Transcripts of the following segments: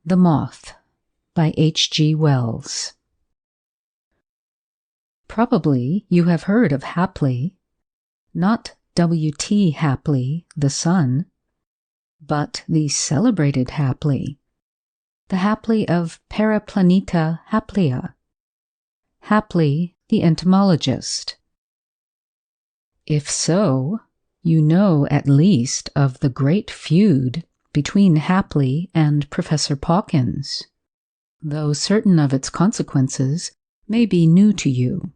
The Moth by H.G. Wells. Probably you have heard of Hapley, not W.T. Hapley, the son, but the celebrated Hapley, the Hapley of Periplaneta Haplea, Hapley the entomologist. If so, you know at least of the great feud between Hapley and Professor Pawkins, though certain of its consequences may be new to you.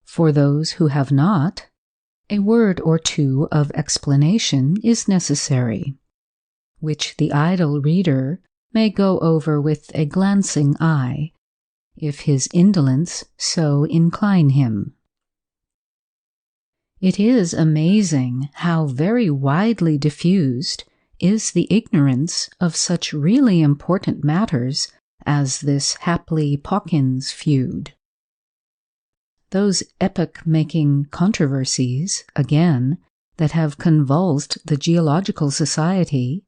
For those who have not, a word or two of explanation is necessary, which the idle reader may go over with a glancing eye, if his indolence so incline him. It is amazing how very widely diffused is the ignorance of such really important matters as this Hapley-Pawkins feud. Those epoch-making controversies, again, that have convulsed the Geological Society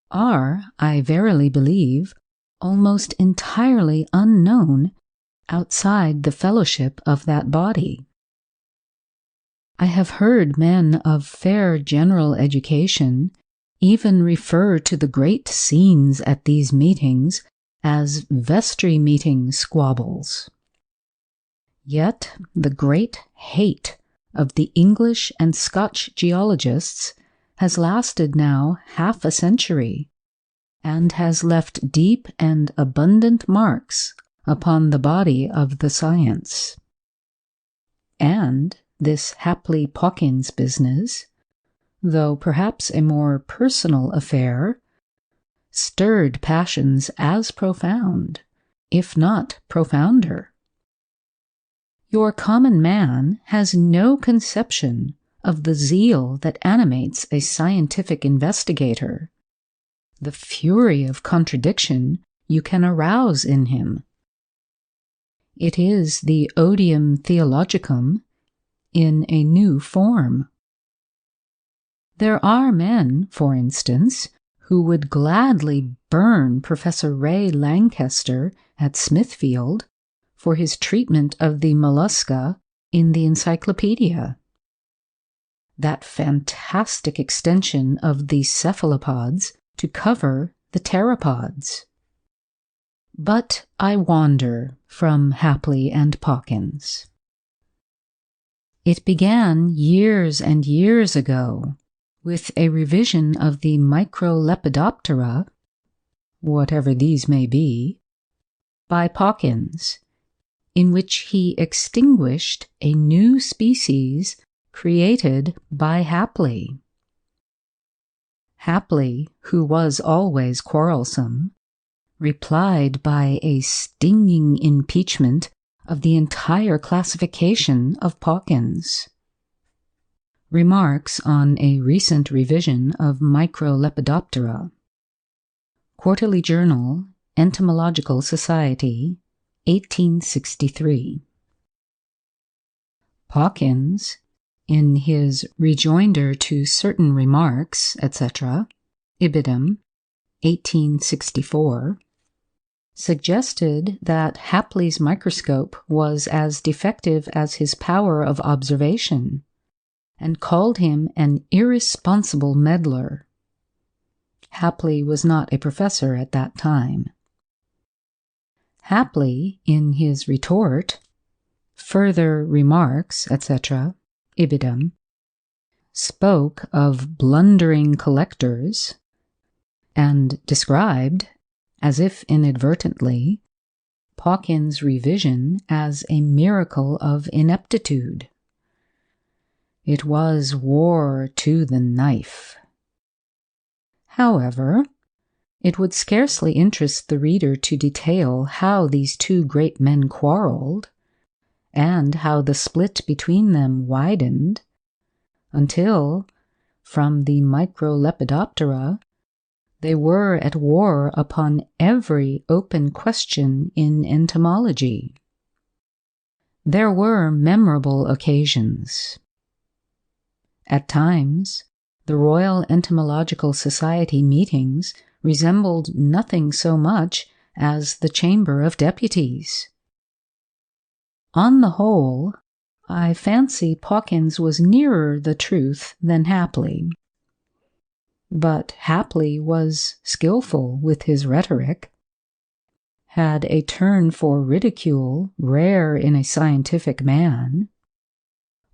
are, I verily believe, almost entirely unknown outside the fellowship of that body. I have heard men of fair general education even refer to the great scenes at these meetings as vestry meeting squabbles. Yet the great hate of the English and Scotch geologists has lasted now half a century, and has left deep and abundant marks upon the body of the science. And this Hapley-Pawkins business, though perhaps a more personal affair, stirred passions as profound, if not profounder. Your common man has no conception of the zeal that animates a scientific investigator, the fury of contradiction you can arouse in him. It is the odium theologicum in a new form. There are men, for instance, who would gladly burn Professor Ray Lankester at Smithfield for his treatment of the mollusca in the encyclopedia. That fantastic extension of the cephalopods to cover the pteropods. But I wander from Hapley and Pawkins. It began years and years ago with a revision of the Microlepidoptera, whatever these may be, by Pawkins, in which he extinguished a new species created by Hapley. Hapley, who was always quarrelsome, replied by a stinging impeachment of the entire classification of Pawkins. Remarks on a recent revision of Microlepidoptera. Quarterly Journal, Entomological Society, 1863. Pawkins, in his Rejoinder to Certain Remarks, etc., Ibidem, 1864, suggested that Hapley's microscope was as defective as his power of observation, and called him an irresponsible meddler. Hapley was not a professor at that time. Hapley, in his retort, Further Remarks, etc., Ibidem, spoke of blundering collectors, and described, as if inadvertently, Pawkins' revision as a miracle of ineptitude. It was war to the knife. However, it would scarcely interest the reader to detail how these two great men quarreled, and how the split between them widened, until, from the Microlepidoptera, they were at war upon every open question in entomology. There were memorable occasions. At times, the Royal Entomological Society meetings resembled nothing so much as the Chamber of Deputies. On the whole, I fancy Pawkins was nearer the truth than Hapley. But Hapley was skillful with his rhetoric, had a turn for ridicule rare in a scientific man,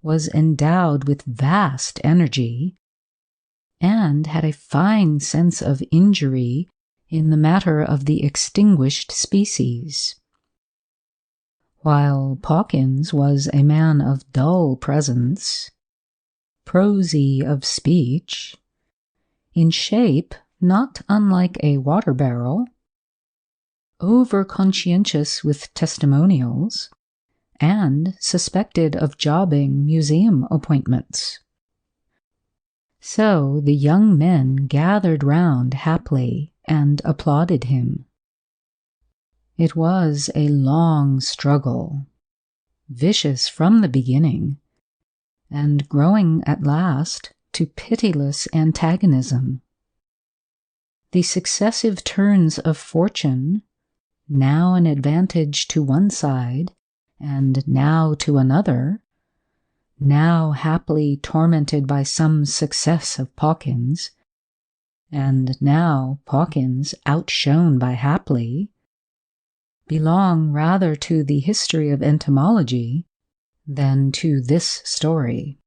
was endowed with vast energy, and had a fine sense of injury in the matter of the extinguished species. While Pawkins was a man of dull presence, prosy of speech, in shape not unlike a water barrel, over-conscientious with testimonials, and suspected of jobbing museum appointments. So the young men gathered round Hapley and applauded him. It was a long struggle, vicious from the beginning, and growing at last to pitiless antagonism. The successive turns of fortune, now an advantage to one side, and now to another, now happily tormented by some success of Pawkins, and now Pawkins outshone by Hapley, belong rather to the history of entomology than to this story.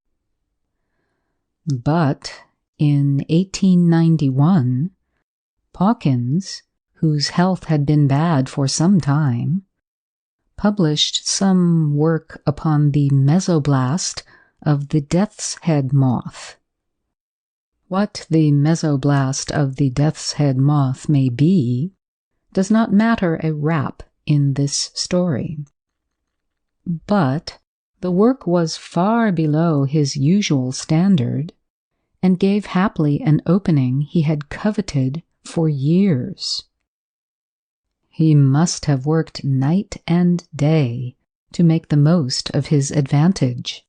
But in 1891, Pawkins, whose health had been bad for some time, published some work upon the mesoblast of the death's head moth. What the mesoblast of the death's head moth may be does not matter a rap in this story. But the work was far below his usual standard, and gave Hapley an opening he had coveted for years. He must have worked night and day to make the most of his advantage.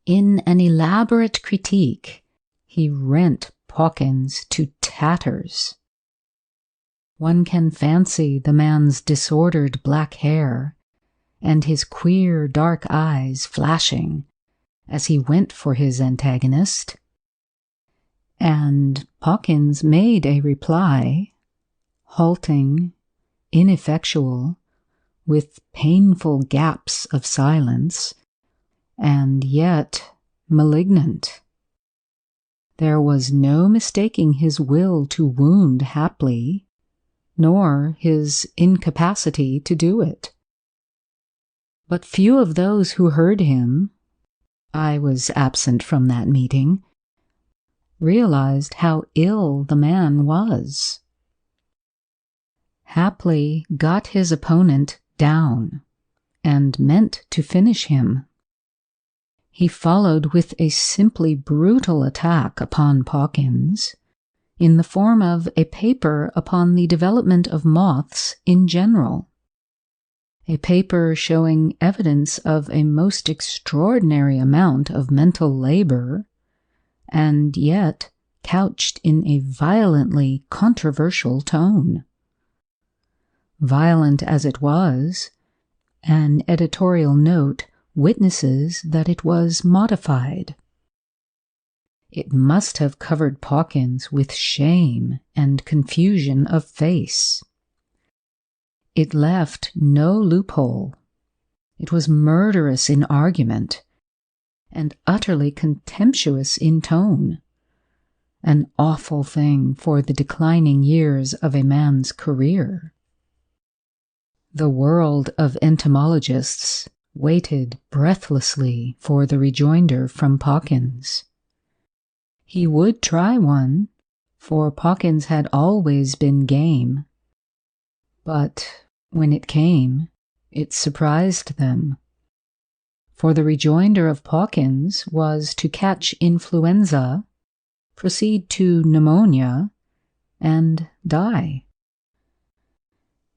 In an elaborate critique, he rent Pawkins to tatters. One can fancy the man's disordered black hair and his queer dark eyes flashing as he went for his antagonist, and Pawkins made a reply, halting, ineffectual, with painful gaps of silence, and yet malignant. There was no mistaking his will to wound Hapley, nor his incapacity to do it. But few of those who heard him, I was absent from that meeting, realized how ill the man was. Hapley got his opponent down and meant to finish him. He followed with a simply brutal attack upon Pawkins in the form of a paper upon the development of moths in general, a paper showing evidence of a most extraordinary amount of mental labor, and yet couched in a violently controversial tone. Violent as it was, an editorial note witnesses that it was modified. It must have covered Pawkins with shame and confusion of face. It left no loophole. It was murderous in argument, and utterly contemptuous in tone, an awful thing for the declining years of a man's career. The world of entomologists waited breathlessly for the rejoinder from Pawkins. He would try one, for Pawkins had always been game. But when it came, it surprised them. For the rejoinder of Pawkins was to catch influenza, proceed to pneumonia, and die.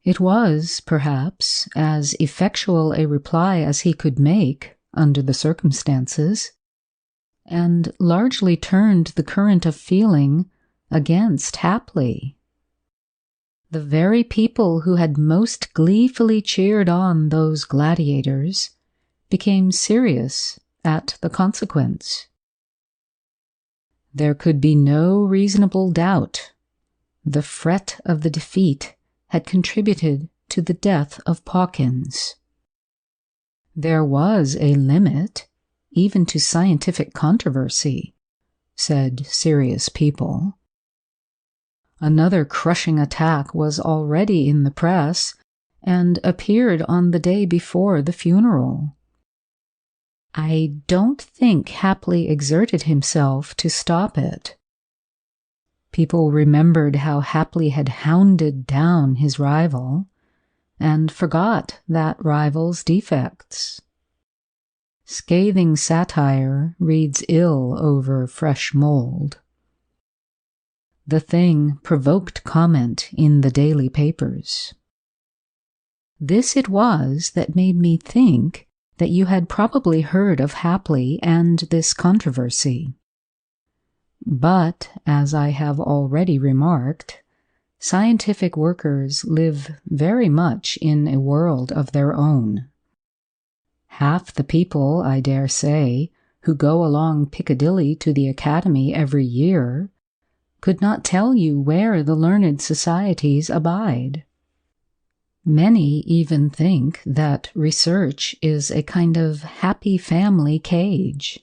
It was, perhaps, as effectual a reply as he could make under the circumstances, and largely turned the current of feeling against Hapley. The very people who had most gleefully cheered on those gladiators became serious at the consequence. There could be no reasonable doubt. The fret of the defeat had contributed to the death of Pawkins. There was a limit, even to scientific controversy, said serious people. Another crushing attack was already in the press and appeared on the day before the funeral. I don't think Hapley exerted himself to stop it. People remembered how Hapley had hounded down his rival and forgot that rival's defects. Scathing satire reads ill over fresh mold. The thing provoked comment in the daily papers. This it was that made me think that you had probably heard of Hapley and this controversy. But, as I have already remarked, scientific workers live very much in a world of their own. Half the people, I dare say, who go along Piccadilly to the Academy every year could not tell you where the learned societies abide. Many even think that research is a kind of happy family cage,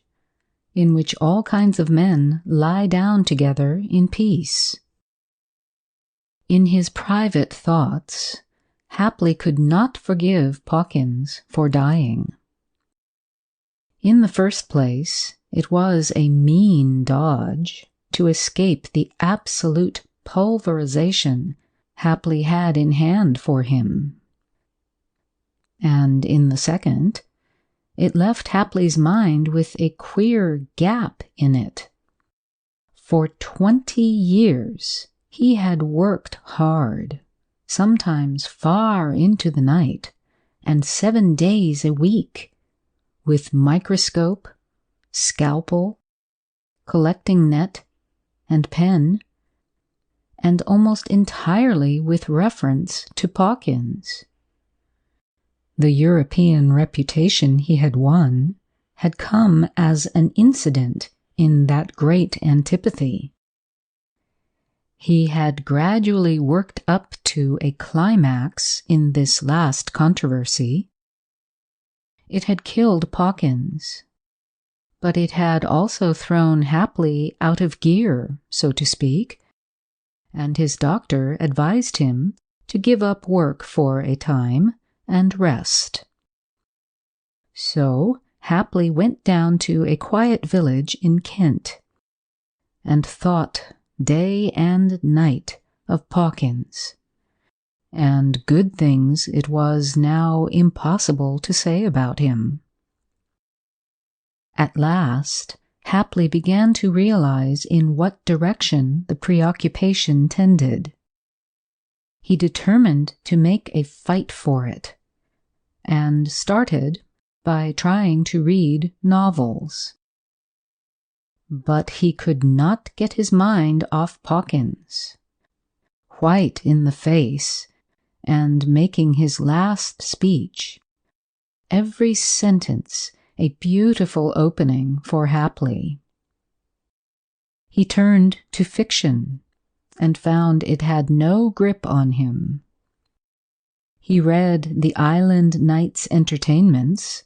in which all kinds of men lie down together in peace. In his private thoughts, Hapley could not forgive Pawkins for dying. In the first place, it was a mean dodge to escape the absolute pulverization Hapley had in hand for him. And in the second, it left Hapley's mind with a queer gap in it. For 20 years he had worked hard, sometimes far into the night, and 7 days a week, with microscope, scalpel, collecting net, and pen, and almost entirely with reference to Pawkins. The European reputation he had won had come as an incident in that great antipathy. He had gradually worked up to a climax in this last controversy. It had killed Pawkins, but it had also thrown Hapley out of gear, so to speak, and his doctor advised him to give up work for a time and rest. So Hapley went down to a quiet village in Kent and thought day and night of Pawkins, and good things it was now impossible to say about him. At last, Hapley began to realize in what direction the preoccupation tended. He determined to make a fight for it, and started by trying to read novels. But he could not get his mind off Pawkins. White in the face, and making his last speech, every sentence a beautiful opening for Hapley. He turned to fiction and found it had no grip on him. He read the Island Knights' Entertainments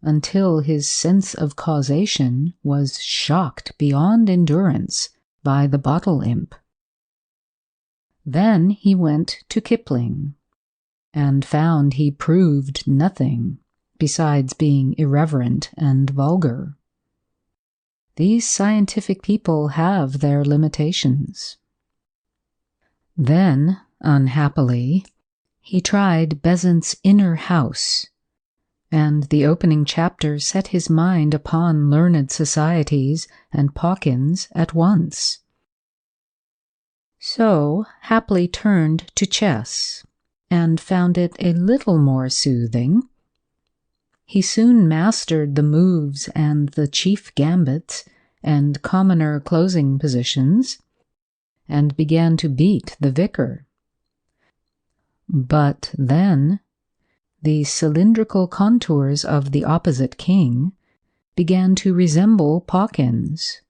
until his sense of causation was shocked beyond endurance by the bottle imp. Then he went to Kipling and found he proved nothing besides being irreverent and vulgar. These scientific people have their limitations. Then, unhappily, he tried Besant's Inner House, and the opening chapter set his mind upon learned societies and Pawkins at once. So Hapley turned to chess, and found it a little more soothing. He soon mastered the moves and the chief gambits and commoner closing positions, and began to beat the vicar. But then the cylindrical contours of the opposite king began to resemble Pawkins,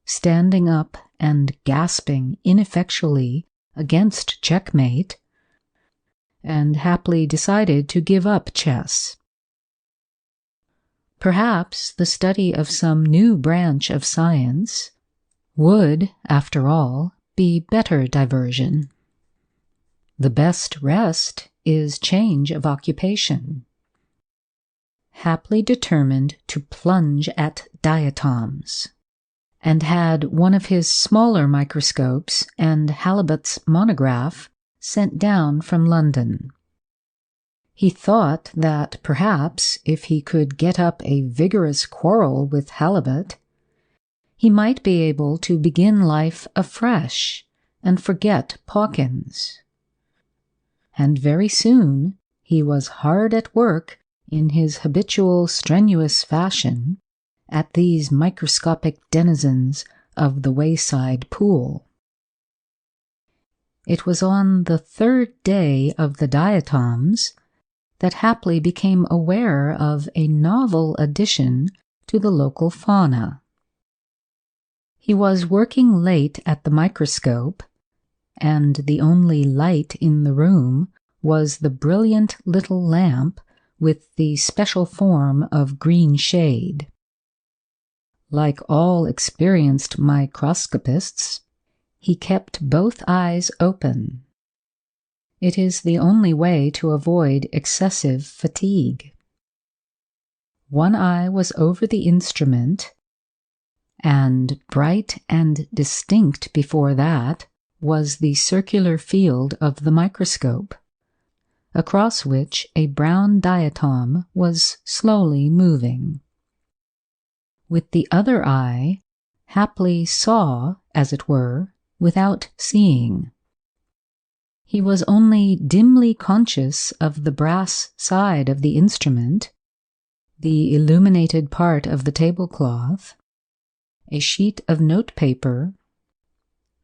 standing up and gasping ineffectually against checkmate, and Hapley decided to give up chess. Perhaps the study of some new branch of science would, after all, be better diversion. The best rest is change of occupation. Hapley determined to plunge at diatoms, and had one of his smaller microscopes and Halibut's monograph sent down from London. He thought that perhaps if he could get up a vigorous quarrel with Halibut, he might be able to begin life afresh and forget Pawkins. And very soon he was hard at work in his habitual strenuous fashion at these microscopic denizens of the wayside pool. It was on the third day of the diatoms that Hapley became aware of a novel addition to the local fauna. He was working late at the microscope, and the only light in the room was the brilliant little lamp with the special form of green shade. Like all experienced microscopists, he kept both eyes open. It is the only way to avoid excessive fatigue. One eye was over the instrument, and bright and distinct before that was the circular field of the microscope, across which a brown diatom was slowly moving. With the other eye, Hapley saw, as it were, without seeing. He was only dimly conscious of the brass side of the instrument, the illuminated part of the tablecloth, a sheet of notepaper,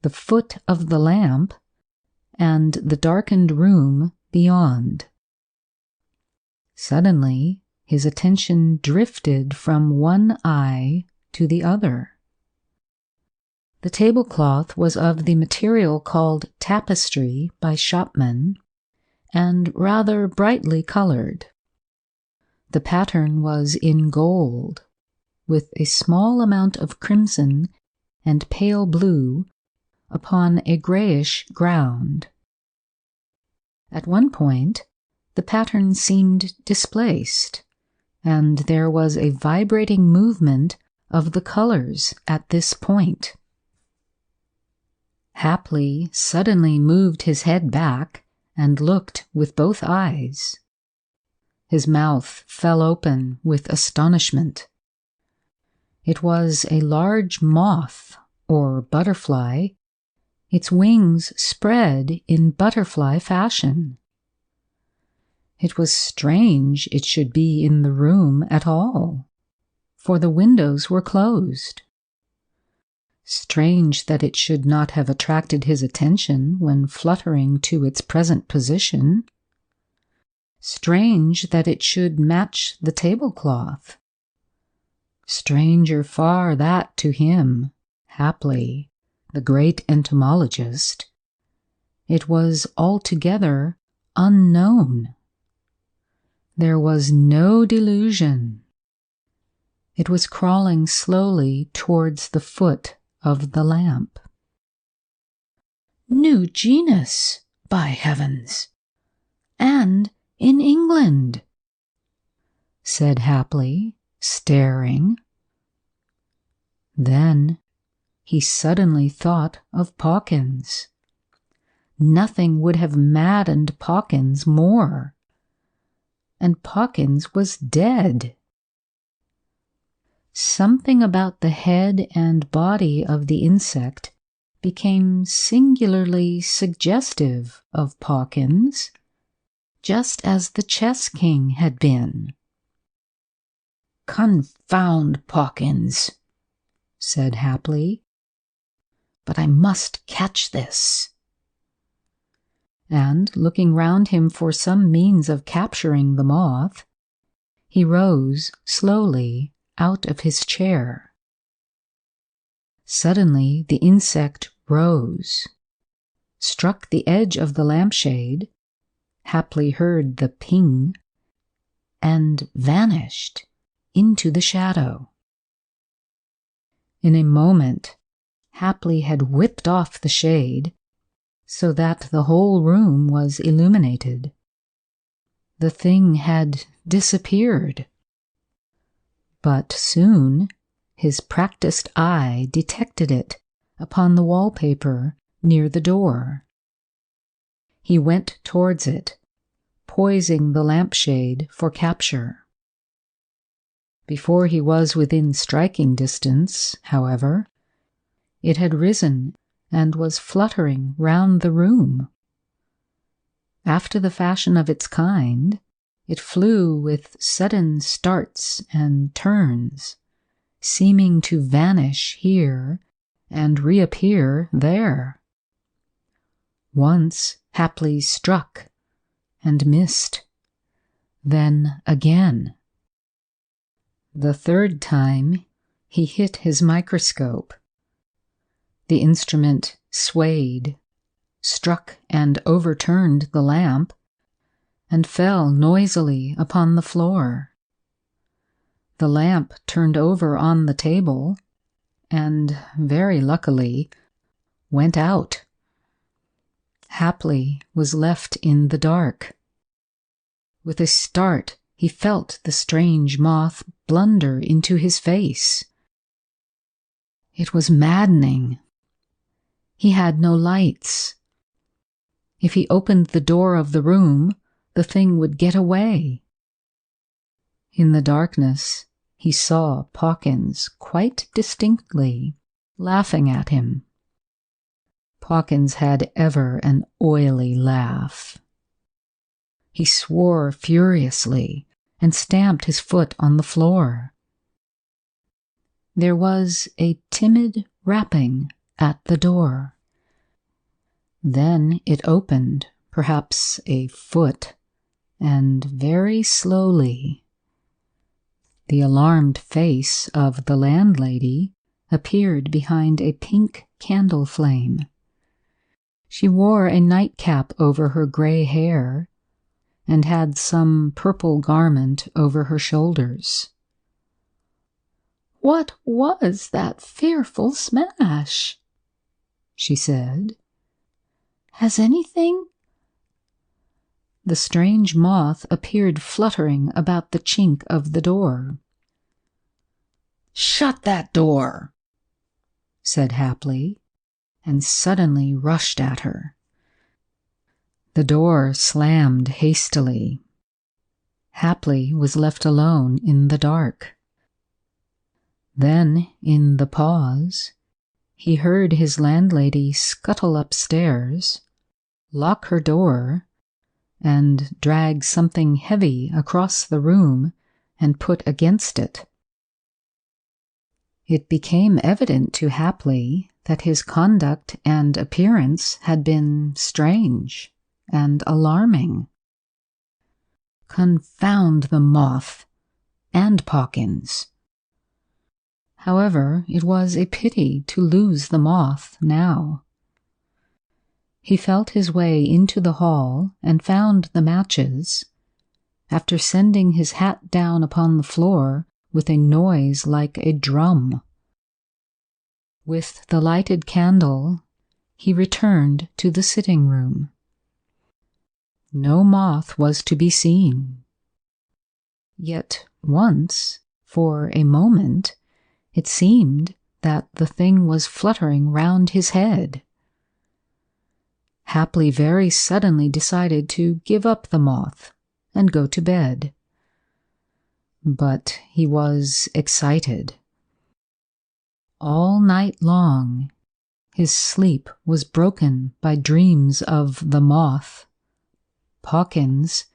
the foot of the lamp, and the darkened room beyond. Suddenly, his attention drifted from one eye to the other. The tablecloth was of the material called tapestry by shopmen, and rather brightly colored. The pattern was in gold, with a small amount of crimson and pale blue upon a grayish ground. At one point, the pattern seemed displaced, and there was a vibrating movement of the colors at this point. Hapley suddenly moved his head back and looked with both eyes. His mouth fell open with astonishment. It was a large moth, or butterfly, its wings spread in butterfly fashion. It was strange it should be in the room at all, for the windows were closed. Strange that it should not have attracted his attention when fluttering to its present position. Strange that it should match the tablecloth. Stranger far that to him, Hapley, the great entomologist. It was altogether unknown. There was no delusion. It was crawling slowly towards the foot of the lamp. New genus, by heavens! And in England, said Hapley, staring. Then he suddenly thought of Pawkins. Nothing would have maddened Pawkins more. And Pawkins was dead. Something about the head and body of the insect became singularly suggestive of Pawkins, just as the chess king had been. Confound Pawkins, said Hapley. but I must catch this." And, looking round him for some means of capturing the moth, he rose slowly out of his chair. Suddenly the insect rose, struck the edge of the lampshade, haply heard the ping, and vanished into the shadow. In a moment, Haply had whipped off the shade, so that the whole room was illuminated. The thing had disappeared. But soon his practiced eye detected it upon the wallpaper near the door. He went towards it, poising the lampshade for capture. Before he was within striking distance, however, it had risen and was fluttering round the room. After the fashion of its kind, it flew with sudden starts and turns, seeming to vanish here and reappear there. Once Haply struck and missed, then again. The third time he hit his microscope. The instrument swayed, struck and overturned the lamp, and fell noisily upon the floor. The lamp turned over on the table, and, very luckily, went out. Haply was left in the dark. With a start, he felt the strange moth blunder into his face. It was maddening. He had no lights. If he opened the door of the room, the thing would get away. In the darkness, he saw Pawkins quite distinctly, laughing at him. Pawkins had ever an oily laugh. He swore furiously and stamped his foot on the floor. There was a timid rapping at the door. Then it opened, perhaps a foot, and very slowly. The alarmed face of the landlady appeared behind a pink candle flame. She wore a nightcap over her gray hair and had some purple garment over her shoulders. "What was that fearful smash?" she said. "Has anything—" The strange moth appeared fluttering about the chink of the door. "Shut that door," said Haply, and suddenly rushed at her. The door slammed hastily. Haply was left alone in the dark. Then, in the pause, he heard his landlady scuttle upstairs, lock her door, and drag something heavy across the room and put against it. It became evident to Haply that his conduct and appearance had been strange and alarming. Confound the moth and Pawkins! However, it was a pity to lose the moth now. He felt his way into the hall and found the matches, after sending his hat down upon the floor with a noise like a drum. With the lighted candle, he returned to the sitting room. No moth was to be seen. Yet once, for a moment, it seemed that the thing was fluttering round his head. Haply very suddenly decided to give up the moth and go to bed. But he was excited. All night long, his sleep was broken by dreams of the moth, Pawkins,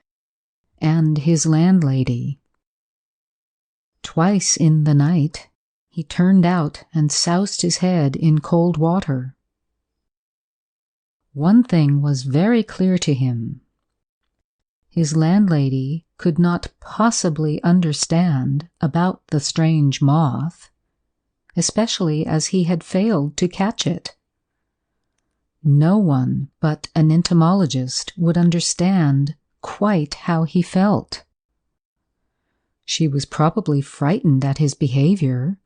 and his landlady. Twice in the night, he turned out and soused his head in cold water, One thing was very clear to him. His landlady could not possibly understand about the strange moth, especially as he had failed to catch it. No one but an entomologist would understand quite how he felt. She was probably frightened at his behavior,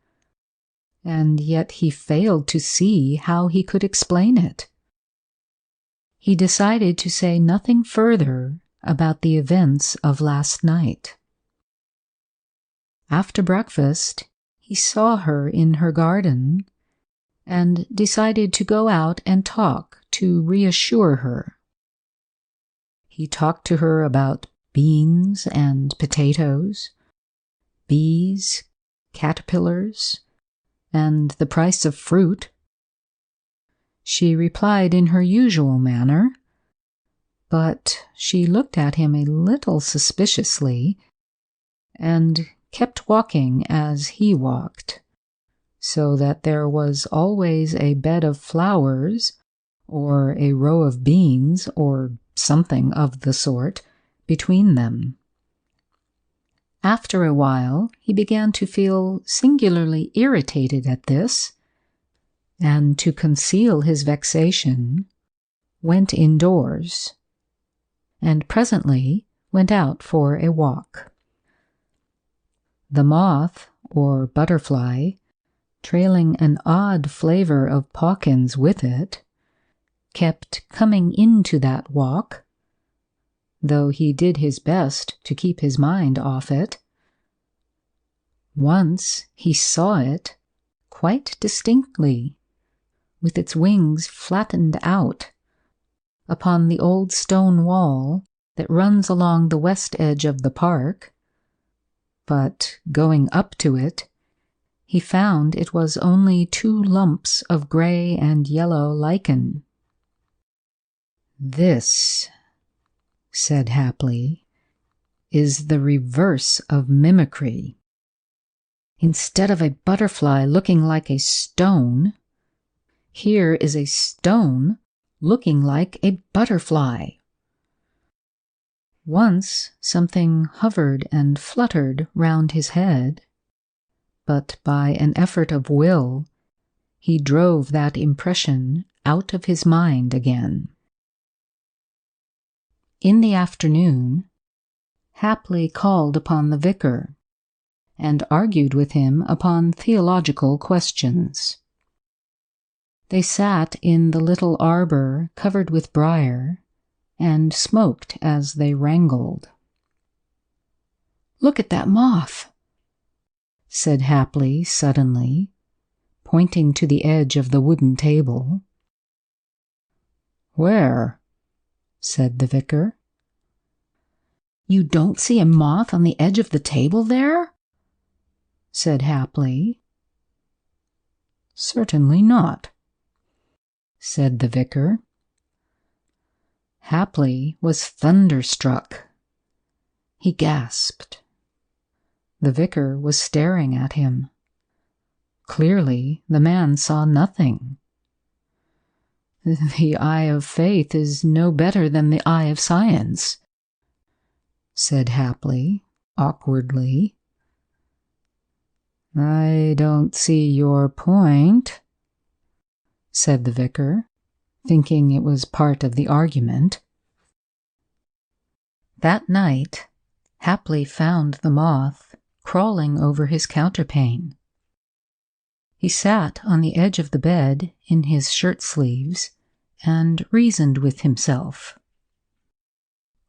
and yet he failed to see how he could explain it. He decided to say nothing further about the events of last night. After breakfast, he saw her in her garden and decided to go out and talk to reassure her. He talked to her about beans and potatoes, bees, caterpillars, and the price of fruit. She replied in her usual manner, but she looked at him a little suspiciously and kept walking as he walked, so that there was always a bed of flowers or a row of beans or something of the sort between them. After a while, he began to feel singularly irritated at this, and to conceal his vexation, went indoors, and presently went out for a walk. The moth, or butterfly, trailing an odd flavor of Pawkins with it, kept coming into that walk, though he did his best to keep his mind off it. Once he saw it quite distinctly, with its wings flattened out, upon the old stone wall that runs along the west edge of the park, but going up to it, he found it was only 2 lumps of gray and yellow lichen. "This," said Hapley, "is the reverse of mimicry. Instead of a butterfly looking like a stone, here is a stone looking like a butterfly." Once something hovered and fluttered round his head, but by an effort of will, he drove that impression out of his mind again. In the afternoon, Hapley called upon the vicar, and argued with him upon theological questions. They sat in the little arbor covered with briar, and smoked as they wrangled. "Look at that moth," said Hapley suddenly, pointing to the edge of the wooden table. "Where?" said the vicar. "You don't see a moth on the edge of the table there?" said Hapley. "Certainly not," said the vicar. Hapley was thunderstruck. He gasped. The vicar was staring at him. Clearly, the man saw nothing. "The eye of faith is no better than the eye of science," said Hapley, awkwardly. "I don't see your point," said the vicar, thinking it was part of the argument. That night, Hapley found the moth crawling over his counterpane. He sat on the edge of the bed in his shirt sleeves and reasoned with himself.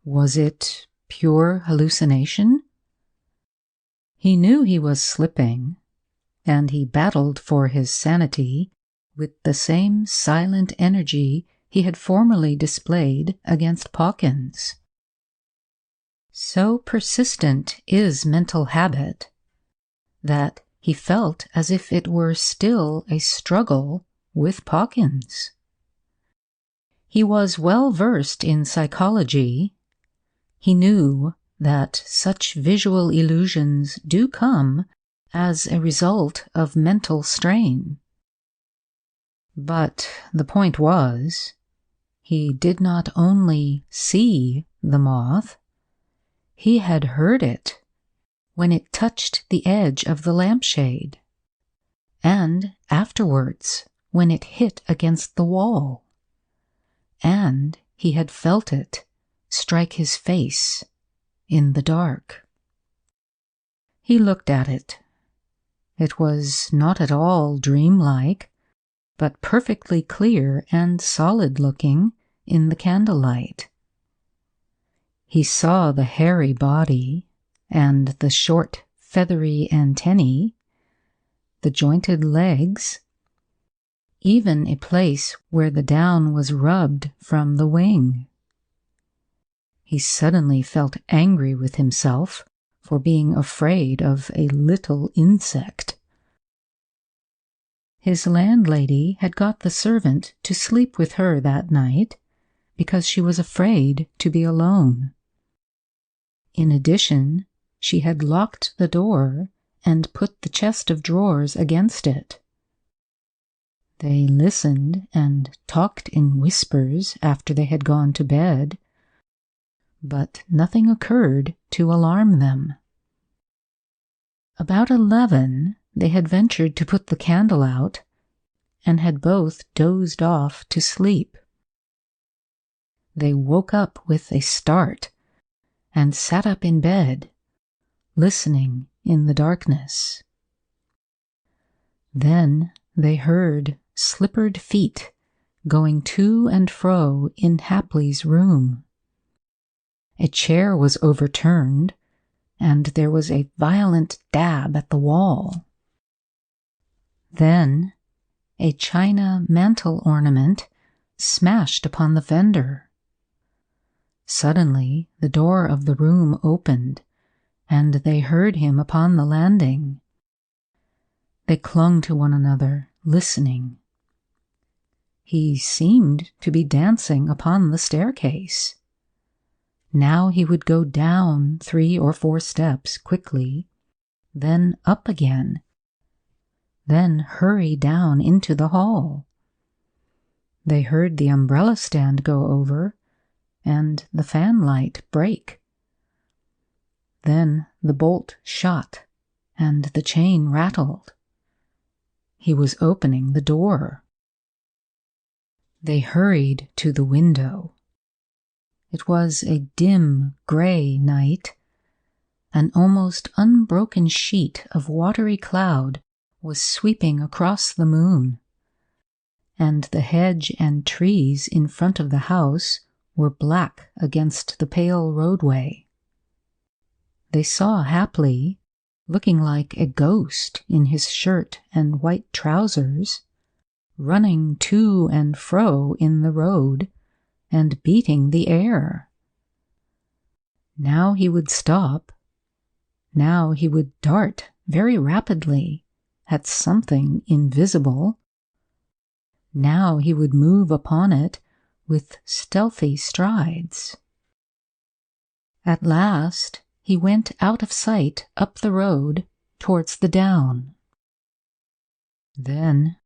Was it pure hallucination? He knew he was slipping, and he battled for his sanity with the same silent energy he had formerly displayed against Pawkins. So persistent is mental habit that he felt as if it were still a struggle with Pawkins. He was well versed in psychology. He knew that such visual illusions do come as a result of mental strain. But the point was, He did not only see the moth, he had heard it when it touched the edge of the lampshade, and afterwards when it hit against the wall, and he had felt it strike his face in the dark. He looked at it. It was not at all dreamlike, but perfectly clear and solid-looking in the candlelight. He saw the hairy body and the short, feathery antennae, the jointed legs, even a place where the down was rubbed from the wing. He suddenly felt angry with himself for being afraid of a little insect. His landlady had got the servant to sleep with her that night because she was afraid to be alone. In addition, she had locked the door and put the chest of drawers against it. They listened and talked in whispers after they had gone to bed, but nothing occurred to alarm them. About 11, they had ventured to put the candle out and had both dozed off to sleep. They woke up with a start and sat up in bed, listening in the darkness. Then they heard slippered feet going to and fro in Hapley's room. A chair was overturned, and there was a violent dab at the wall. Then a china mantel ornament smashed upon the fender. Suddenly the door of the room opened, and they heard him upon the landing. They clung to one another, listening. He seemed to be dancing upon the staircase. Now he would go down 3 or 4 steps quickly, then up again, then hurry down into the hall. They heard the umbrella stand go over and the fan light break. Then the bolt shot and the chain rattled. He was opening the door. They hurried to the window. It was a dim, gray night. An almost unbroken sheet of watery cloud was sweeping across the moon, and the hedge and trees in front of the house were black against the pale roadway. They saw Hapley, looking like a ghost in his shirt and white trousers, running to and fro in the road and beating the air. Now he would stop. Now he would dart very rapidly at something invisible. Now he would move upon it with stealthy strides. At last he went out of sight up the road towards the down. Then,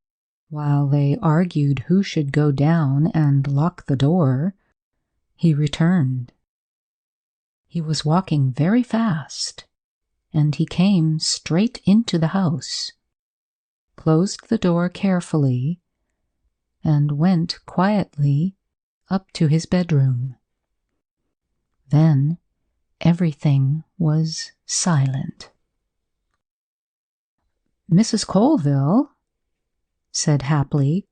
while they argued who should go down and lock the door, he returned. He was walking very fast, and he came straight into the house, closed the door carefully, and went quietly up to his bedroom. Then everything was silent. "Mrs. Colville," said Hapley,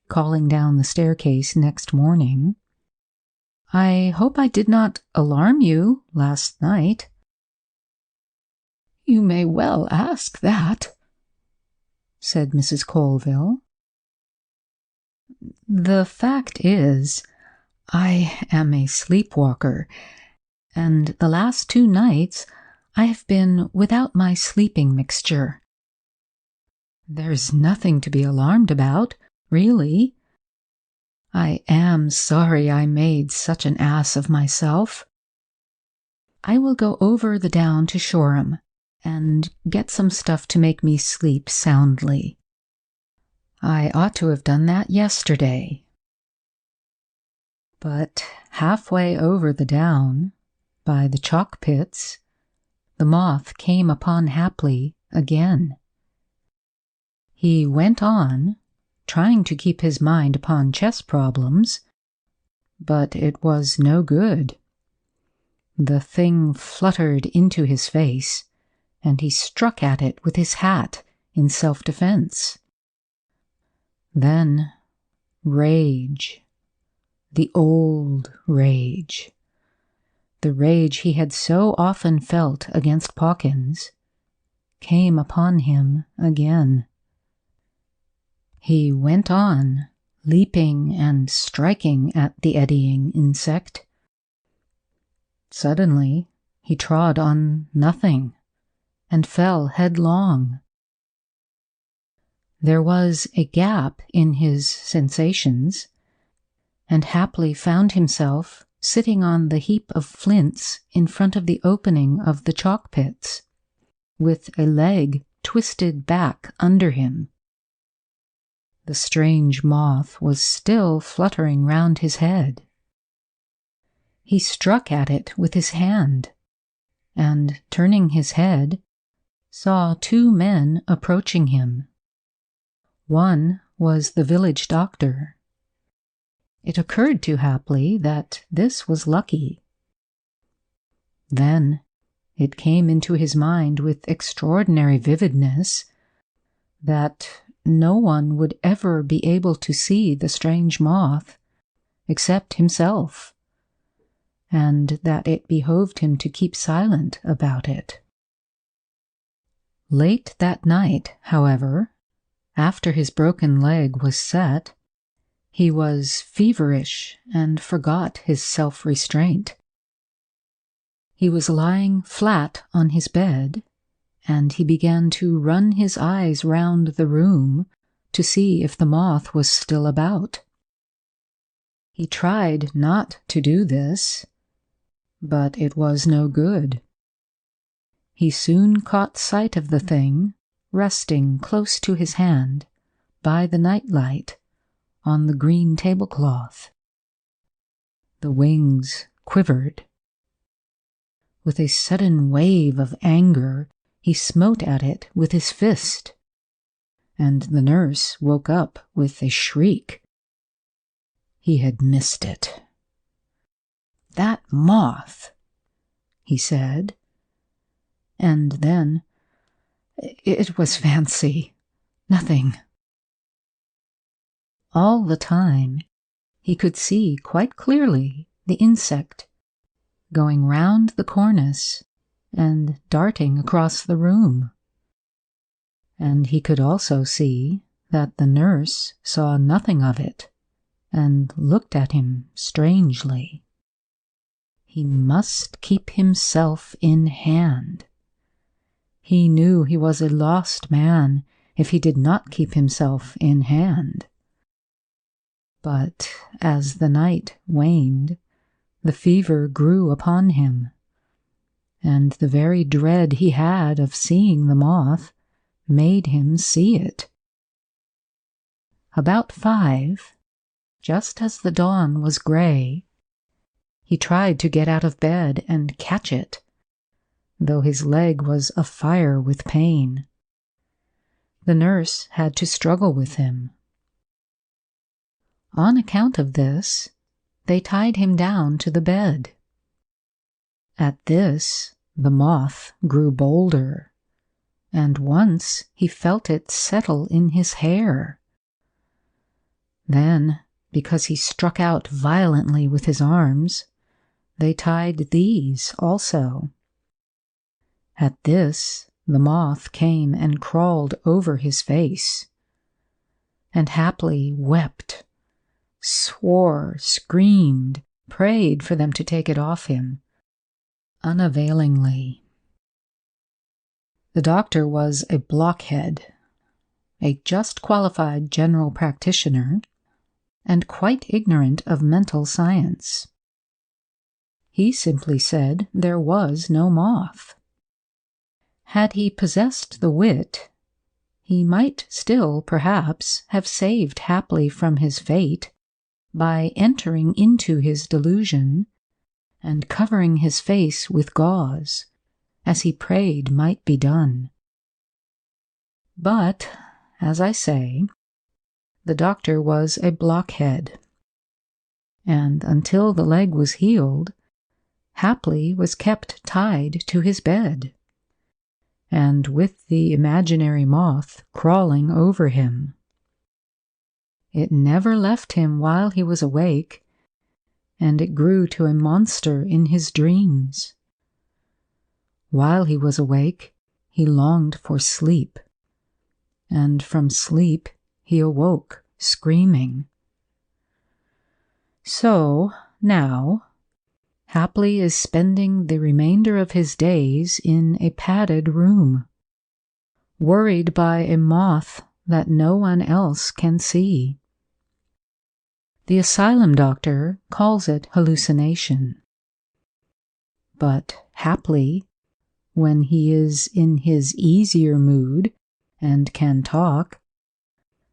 calling down the staircase next morning, "I hope I did not alarm you last night." "You may well ask that," said Mrs. Colville. "The fact is, I am a sleepwalker, and the last 2 nights I have been without my sleeping mixture. There's nothing to be alarmed about, really. I am sorry I made such an ass of myself. I will go over the down to Shoreham and get some stuff to make me sleep soundly. I ought to have done that yesterday." But halfway over the down, by the chalk pits, the moth came upon Haply again. He went on, trying to keep his mind upon chess problems, but it was no good. The thing fluttered into his face, and he struck at it with his hat in self-defense. Then rage, the old rage, the rage he had so often felt against Pawkins, came upon him again. He went on, leaping and striking at the eddying insect. Suddenly, he trod on nothing and fell headlong. There was a gap in his sensations, and Haply found himself sitting on the heap of flints in front of the opening of the chalk pits, with a leg twisted back under him. The strange moth was still fluttering round his head. He struck at it with his hand, and, turning his head, saw two men approaching him. One was the village doctor. It occurred to Haply that this was lucky. Then it came into his mind with extraordinary vividness that no one would ever be able to see the strange moth except himself, and that it behoved him to keep silent about it. Late that night, however, after his broken leg was set, he was feverish and forgot his self-restraint. He was lying flat on his bed, and he began to run his eyes round the room to see if the moth was still about. He tried not to do this, but it was no good. He soon caught sight of the thing resting close to his hand by the nightlight on the green tablecloth. The wings quivered. With a sudden wave of anger, he smote at it with his fist, and the nurse woke up with a shriek. He had missed it. "That moth," he said, and then, "It was fancy, nothing." All the time, he could see quite clearly the insect going round the cornice and darting across the room. And he could also see that the nurse saw nothing of it and looked at him strangely. He must keep himself in hand. He knew he was a lost man if he did not keep himself in hand. But as the night waned, the fever grew upon him, and the very dread he had of seeing the moth made him see it. About 5, just as the dawn was gray, he tried to get out of bed and catch it, though his leg was afire with pain. The nurse had to struggle with him. On account of this, they tied him down to the bed. At this, the moth grew bolder, and once he felt it settle in his hair. Then, because he struck out violently with his arms, they tied these also. At this, the moth came and crawled over his face, and Haply wept, swore, screamed, prayed for them to take it off him, unavailingly. The doctor was a blockhead, a just qualified general practitioner, and quite ignorant of mental science. He simply said there was no moth. Had he possessed the wit, he might still, perhaps, have saved Haply from his fate by entering into his delusion and covering his face with gauze, as he prayed might be done. But, as I say, the doctor was a blockhead, and until the leg was healed, Haply was kept tied to his bed, and with the imaginary moth crawling over him. It never left him while he was awake, and it grew to a monster in his dreams. While he was awake, he longed for sleep, and from sleep he awoke screaming. So, now, Haply is spending the remainder of his days in a padded room, worried by a moth that no one else can see. The asylum doctor calls it hallucination. But Haply, when he is in his easier mood and can talk,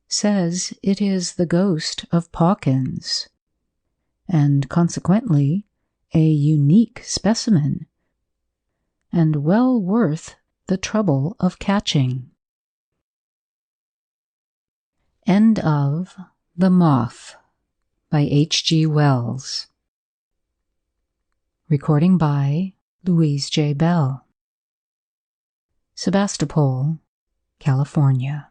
says it is the ghost of Pawkins, and consequently a unique specimen, and well worth the trouble of catching. End of The Moth by H.G. Wells. Recording by Louise J. Bell. Sebastopol, California.